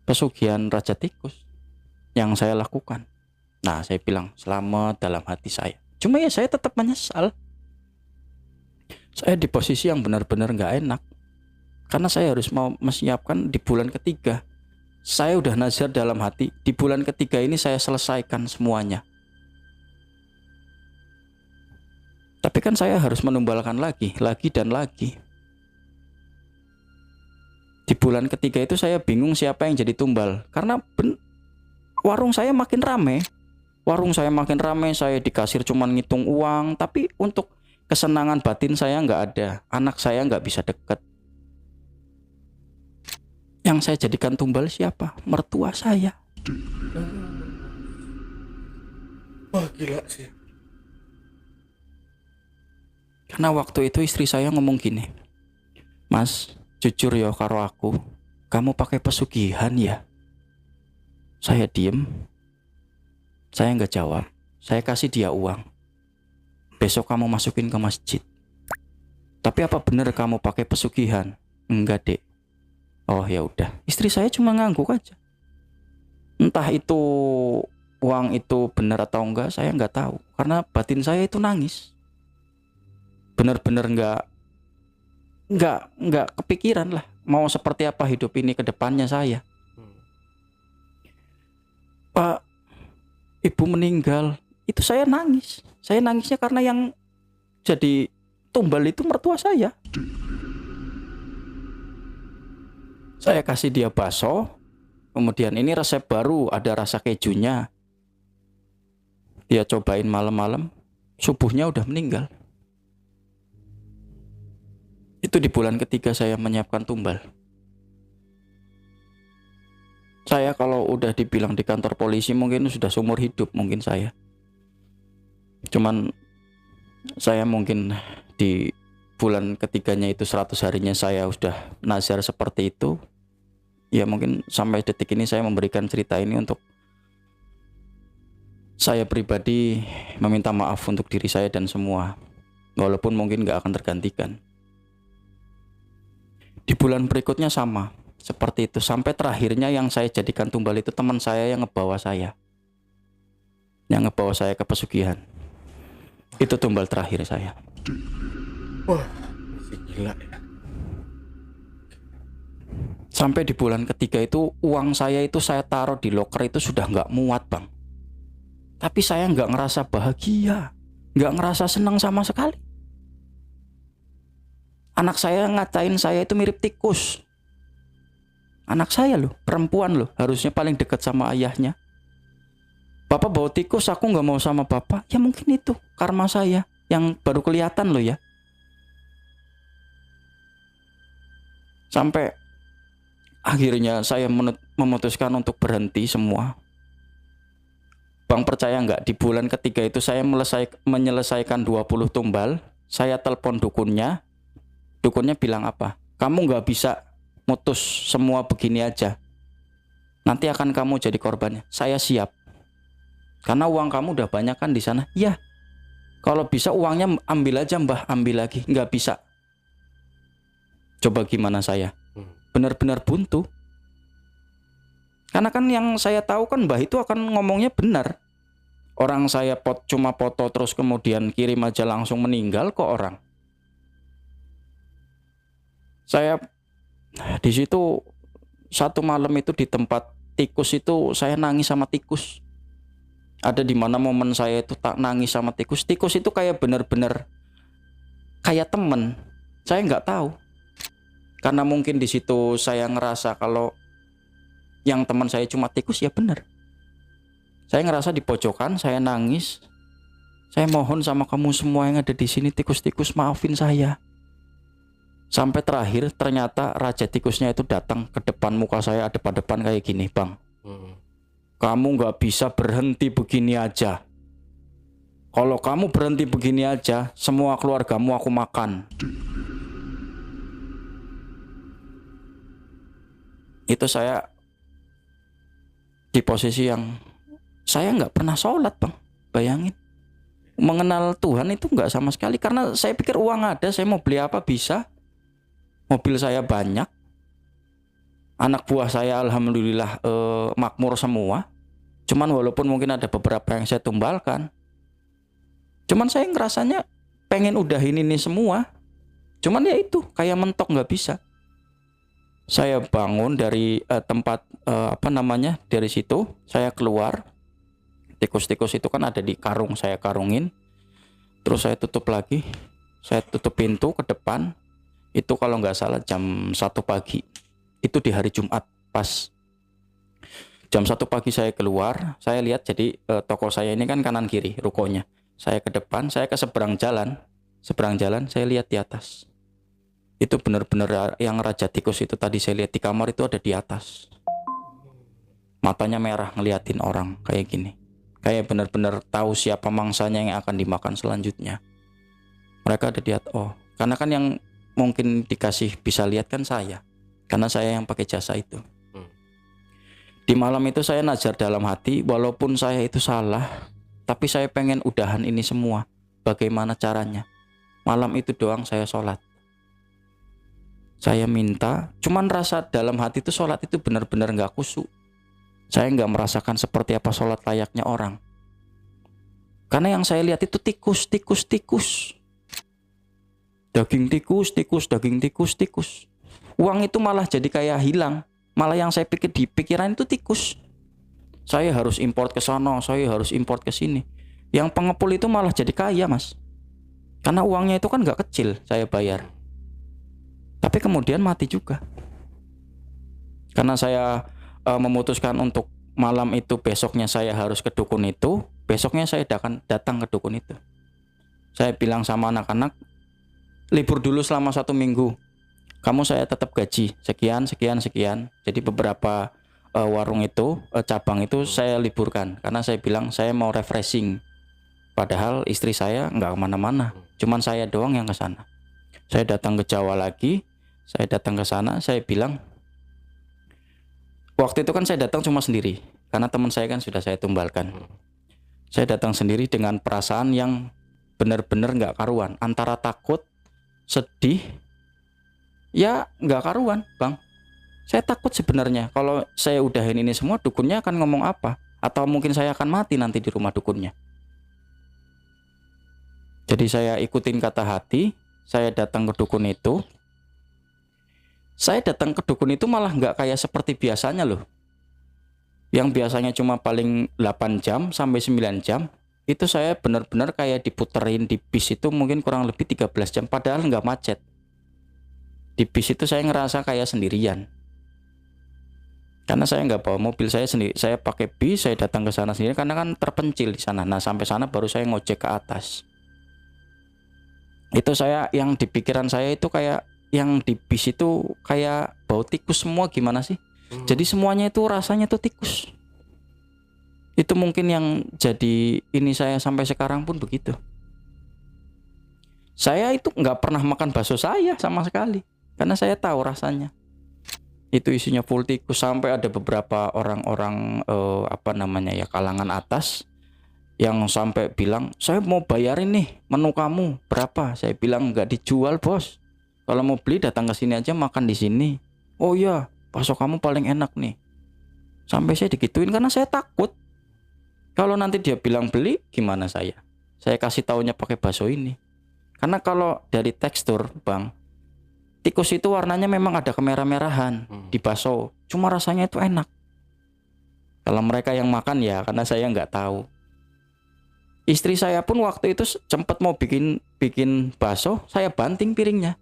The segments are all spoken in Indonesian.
pesugihan Raja Tikus yang saya lakukan. Nah, saya bilang selamat dalam hati saya. Cuma ya saya tetap menyesal. Saya di posisi yang benar-benar gak enak. Karena saya harus mau menyiapkan di bulan ketiga. Saya udah nazar dalam hati, di bulan ketiga ini saya selesaikan semuanya. Tapi kan saya harus menumbalkan lagi dan lagi. Di bulan ketiga itu saya bingung siapa yang jadi tumbal. Karena warung saya makin rame. Saya di kasir cuman ngitung uang. Tapi untuk kesenangan batin saya nggak ada. Anak saya nggak bisa deket. Yang saya jadikan tumbal siapa? Mertua saya. Wah, gila sih. Karena waktu itu istri saya ngomong gini, Mas, jujur ya karo aku, kamu pakai pesugihan ya? Saya diem, saya nggak jawab. Saya kasih dia uang. Besok kamu masukin ke masjid. Tapi apa benar kamu pakai pesugihan? Enggak, Dek. Oh ya udah. Istri saya cuma ngangguk aja. Entah itu uang itu benar atau enggak, saya nggak tahu. Karena batin saya itu nangis. Benar-benar nggak kepikiran lah mau seperti apa hidup ini ke depannya saya. Pak, ibu meninggal, itu saya nangis. Saya nangisnya karena yang jadi tumbal itu mertua saya. Saya kasih dia bakso, kemudian ini resep baru, ada rasa kejunya. Dia cobain malam-malam, subuhnya udah meninggal. Itu di bulan ketiga saya menyiapkan tumbal. Saya kalau udah dibilang di kantor polisi mungkin sudah seumur hidup mungkin saya. Cuman saya mungkin di bulan ketiganya itu 100 harinya saya sudah nazar seperti itu. Ya mungkin sampai detik ini saya memberikan cerita ini untuk saya pribadi meminta maaf untuk diri saya dan semua. Walaupun mungkin gak akan tergantikan. Di bulan berikutnya sama seperti itu. Sampai terakhirnya yang saya jadikan tumbal itu teman saya yang ngebawa saya. Yang ngebawa saya ke pesugihan. Itu tumbal terakhir saya. Wah, masih gila ya. Sampai di bulan ketiga itu uang saya itu saya taruh di loker itu sudah gak muat, Bang. Tapi saya gak ngerasa bahagia, gak ngerasa senang sama sekali. Anak saya ngatain saya itu mirip tikus. Anak saya loh, perempuan loh, harusnya paling dekat sama ayahnya. Bapak bawa tikus, aku gak mau sama bapak. Ya mungkin itu karma saya yang baru kelihatan loh ya. Sampai akhirnya saya memutuskan untuk berhenti semua. Bang percaya nggak, di bulan ketiga itu saya menyelesaikan 20 tumbal. Saya telepon dukunnya. Dukunnya bilang apa? Kamu nggak bisa mutus semua begini aja. Nanti akan kamu jadi korbannya. Saya siap. Karena uang kamu udah banyak kan di sana. Ya. Kalau bisa uangnya ambil aja, Mbah, ambil lagi. Nggak bisa. Coba gimana saya? Benar-benar buntu. Karena kan yang saya tahu kan Mbah itu akan ngomongnya benar. Orang saya cuma foto terus kemudian kirim aja langsung meninggal kok orang. Saya di situ satu malam itu di tempat tikus itu saya nangis sama tikus. Ada di mana momen saya itu tak nangis sama tikus. Tikus itu kayak benar-benar kayak temen. Saya nggak tahu. Karena mungkin di situ saya ngerasa kalau yang teman saya cuma tikus, ya benar. Saya ngerasa di pojokan, saya nangis. Saya mohon sama kamu semua yang ada di sini, tikus-tikus, maafin saya. Sampai terakhir ternyata raja tikusnya itu datang ke depan muka saya, depan-depan kayak gini, Bang. Kamu nggak bisa berhenti begini aja. Kalau kamu berhenti begini aja, semua keluargamu aku makan. Itu saya di posisi yang saya nggak pernah sholat, Bang. Bayangin. Mengenal Tuhan itu nggak sama sekali. Karena saya pikir uang ada, saya mau beli apa bisa. Mobil saya banyak. Anak buah saya alhamdulillah makmur semua. Cuman walaupun mungkin ada beberapa yang saya tumbalkan, cuman saya ngerasanya pengen udahin ini semua. Cuman ya itu kayak mentok, nggak bisa. Saya bangun dari tempat dari situ, saya keluar. Tikus-tikus itu kan ada di karung, saya karungin. Terus saya tutup lagi. Saya tutup pintu ke depan. Itu kalau nggak salah jam 1 pagi. Itu di hari Jumat pas. Jam 1 pagi saya keluar. Saya lihat jadi toko saya ini kan kanan kiri rukonya. Saya ke depan, saya ke seberang jalan. Seberang jalan saya lihat di atas. Itu benar-benar yang raja tikus itu tadi saya lihat di kamar itu ada di atas. Matanya merah ngeliatin orang kayak gini. Kayak benar-benar tahu siapa mangsanya yang akan dimakan selanjutnya. Mereka ada di atas. Oh, karena kan yang mungkin dikasih bisa lihat kan saya. Karena saya yang pakai jasa itu. Di malam itu saya nazar dalam hati, walaupun saya itu salah, tapi saya pengen udahan ini semua. Bagaimana caranya? Malam itu doang saya sholat. Saya minta, cuman rasa dalam hati itu sholat itu benar-benar gak khusyuk. Saya gak merasakan seperti apa sholat layaknya orang. Karena yang saya lihat itu tikus. Daging tikus. Uang itu malah jadi kayak hilang. Malah yang saya pikir di pikiran itu tikus. Saya harus import ke sana, saya harus import ke sini. Yang pengepul itu malah jadi kaya, Mas. Karena uangnya itu kan gak kecil saya bayar. Tapi kemudian mati juga. Karena saya memutuskan untuk malam itu, besoknya saya harus ke dukun itu. Besoknya saya datang ke dukun itu. Saya bilang sama anak-anak, libur dulu selama 1 minggu. Kamu saya tetap gaji sekian. Jadi beberapa warung itu, cabang itu saya liburkan. Karena saya bilang saya mau refreshing. Padahal istri saya nggak kemana-mana. Cuman saya doang yang ke sana. Saya datang ke Jawa lagi. Saya datang ke sana, saya bilang, waktu itu kan saya datang cuma sendiri, karena teman saya kan sudah saya tumbalkan. Saya datang sendiri dengan perasaan yang benar-benar nggak karuan, antara takut, sedih, ya nggak karuan, Bang. Saya takut sebenarnya, kalau saya udahin ini semua, dukunnya akan ngomong apa, atau mungkin saya akan mati nanti di rumah dukunnya. Jadi saya ikutin kata hati, saya datang ke dukun itu. Saya datang ke dukun itu malah nggak kayak seperti biasanya loh. Yang biasanya cuma paling 8 jam sampai 9 jam. Itu saya benar-benar kayak diputerin di bis itu mungkin kurang lebih 13 jam. Padahal nggak macet. Di bis itu saya ngerasa kayak sendirian. Karena saya nggak bawa mobil, saya sendiri. Saya pakai bis, saya datang ke sana sendiri karena kan terpencil di sana. Nah sampai sana baru saya ngojek ke atas. Itu saya yang di pikiran saya itu kayak yang di bis itu kayak bau tikus semua, gimana sih? Jadi semuanya itu rasanya tuh tikus. Itu mungkin yang jadi ini saya sampai sekarang pun begitu. Saya itu nggak pernah makan bakso saya sama sekali, karena saya tahu rasanya. Itu isinya full tikus. Sampai ada beberapa orang-orang kalangan atas yang sampai bilang, saya mau bayarin nih menu kamu berapa? Saya bilang nggak dijual, bos. Kalau mau beli datang ke sini aja, makan di sini. Oh iya, bakso kamu paling enak nih. Sampai saya digituin karena saya takut. Kalau nanti dia bilang beli, gimana saya? Saya kasih taunya pakai bakso ini. Karena kalau dari tekstur, Bang, tikus itu warnanya memang ada kemerah-merahan di bakso. Cuma rasanya itu enak. Kalau mereka yang makan ya, karena saya nggak tahu. Istri saya pun waktu itu sempat mau bikin bakso, saya banting piringnya.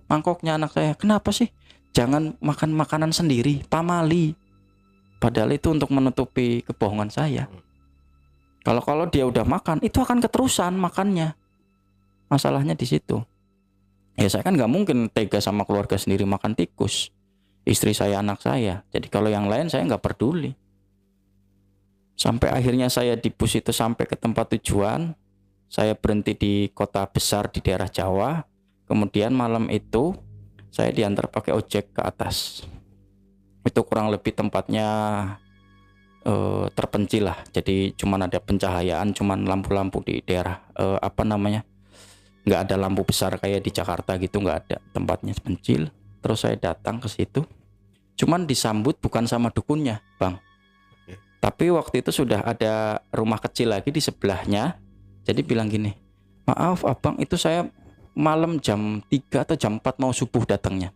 Mangkoknya anak saya, kenapa sih jangan makan makanan sendiri, pamali. Padahal itu untuk menutupi kebohongan saya. Kalau dia udah makan, itu akan keterusan makannya. Masalahnya di situ. Ya saya kan nggak mungkin tega sama keluarga sendiri makan tikus. Istri saya, anak saya. Jadi kalau yang lain saya nggak peduli. Sampai akhirnya saya di bus itu sampai ke tempat tujuan. Saya berhenti di kota besar di daerah Jawa. Kemudian malam itu saya diantar pakai ojek ke atas. Itu kurang lebih tempatnya terpencil lah. Jadi cuman ada pencahayaan, cuman lampu-lampu di daerah nggak ada lampu besar kayak di Jakarta gitu, nggak ada, tempatnya pencil. Terus saya datang ke situ. cuman disambut bukan sama dukunnya, Bang. Oke. Tapi waktu itu sudah ada rumah kecil lagi di sebelahnya. Jadi bilang gini, maaf abang, itu saya malam jam 3 atau jam 4 mau subuh datangnya.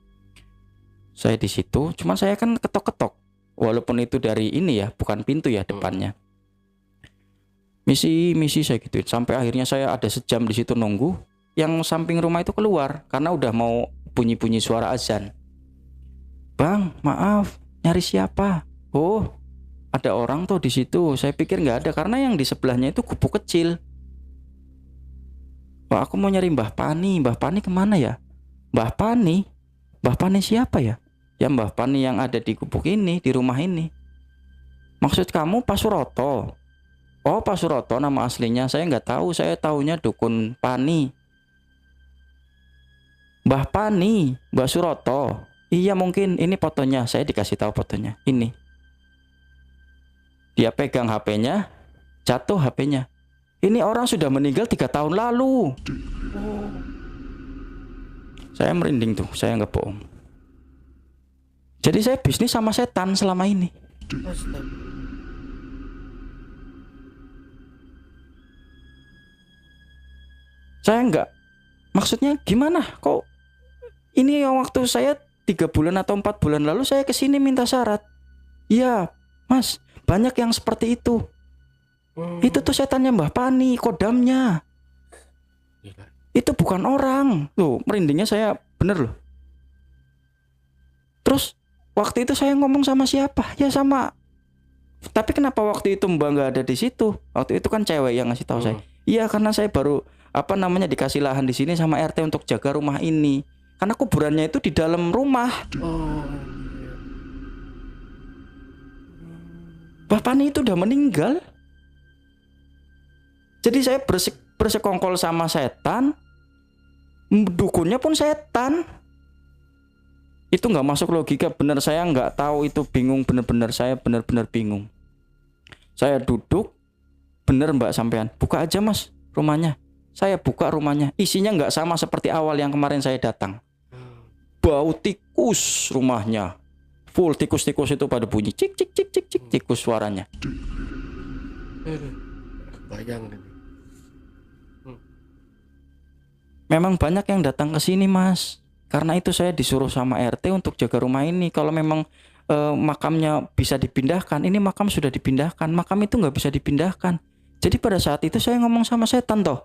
Saya di situ, cuman saya kan ketok-ketok. Walaupun itu dari ini ya, bukan pintu ya depannya. Misi saya gituin. Sampai akhirnya saya ada sejam di situ nunggu. Yang samping rumah itu keluar karena udah mau bunyi-bunyi suara azan. Bang, maaf, nyari siapa? Oh, ada orang tuh di situ. Saya pikir nggak ada karena yang di sebelahnya itu gubuk kecil. Wah, aku mau nyari Mbah Pani. Mbah Pani kemana ya? Mbah Pani? Mbah Pani siapa ya? Ya Mbah Pani yang ada di gubuk ini, di rumah ini. Maksud kamu Pak Suroto? Oh, Pak Suroto nama aslinya saya nggak tahu. Saya taunya Dukun Pani. Mbah Pani, Mbah Suroto. Iya mungkin ini fotonya. Saya dikasih tahu fotonya. Ini. Dia pegang HP-nya, jatuh HP-nya. Ini orang sudah meninggal 3 tahun lalu. Saya merinding tuh, saya nggak bohong. Jadi saya bisnis sama setan selama ini. Astaga. Saya nggak, maksudnya gimana? Kok ini yang waktu saya 3 bulan atau 4 bulan lalu saya kesini minta syarat. Iya, Mas, banyak yang seperti itu. Itu tuh setannya Mbah Pani, kodamnya. Gila. Itu bukan orang. Loh, merindingnya saya bener loh. Terus waktu itu saya ngomong sama siapa? Ya sama. Tapi kenapa waktu itu Mbak nggak ada di situ? Waktu itu kan cewek yang ngasih tahu saya. Iya, karena saya baru dikasih lahan di sini sama RT untuk jaga rumah ini. Karena kuburannya itu di dalam rumah. Oh, Mbah Pani itu udah meninggal. Jadi saya bersekongkol sama setan. Dukunnya pun setan. Itu nggak masuk logika, bener saya nggak tahu, itu bingung, saya bener-bener bingung. Saya duduk, bener Mbak sampean, buka aja Mas rumahnya. Saya buka rumahnya, isinya nggak sama seperti awal yang kemarin saya datang. Bau tikus rumahnya, full tikus-tikus itu pada bunyi cik cik cik cik cik tikus suaranya. bayang nih. Memang banyak yang datang ke sini Mas. Karena itu saya disuruh sama RT untuk jaga rumah ini. Kalau memang makamnya bisa dipindahkan, ini makam sudah dipindahkan, makam itu nggak bisa dipindahkan. Jadi pada saat itu saya ngomong sama setan toh,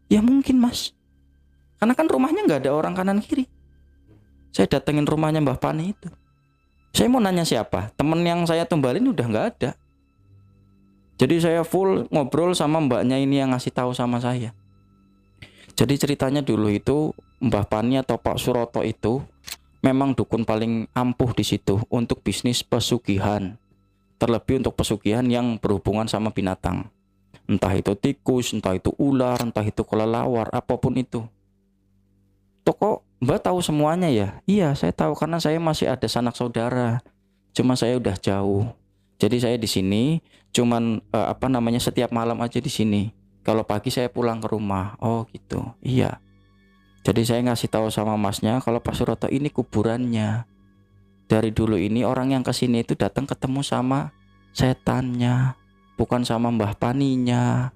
ya mungkin Mas, karena kan rumahnya nggak ada orang kanan kiri. Saya datengin rumahnya Mbah Pani itu. Saya mau nanya siapa, temen yang saya tumbalin udah nggak ada. Jadi saya full ngobrol sama mbaknya ini yang ngasih tahu sama saya. Jadi ceritanya dulu itu Mbah Pani atau Pak Suroto itu memang dukun paling ampuh di situ untuk bisnis pesugihan. Terlebih untuk pesugihan yang berhubungan sama binatang. Entah itu tikus, entah itu ular, entah itu kelelawar, apapun itu. Toko Mbak tahu semuanya ya? Iya, saya tahu karena saya masih ada sanak saudara. Cuma saya udah jauh. Jadi saya di sini cuman setiap malam aja di sini. Kalau pagi saya pulang ke rumah. Oh gitu. Iya. Jadi saya ngasih tahu sama masnya kalau Pak Suroto ini kuburannya. Dari dulu ini orang yang kesini itu datang ketemu sama setannya, bukan sama Mbah Paninya.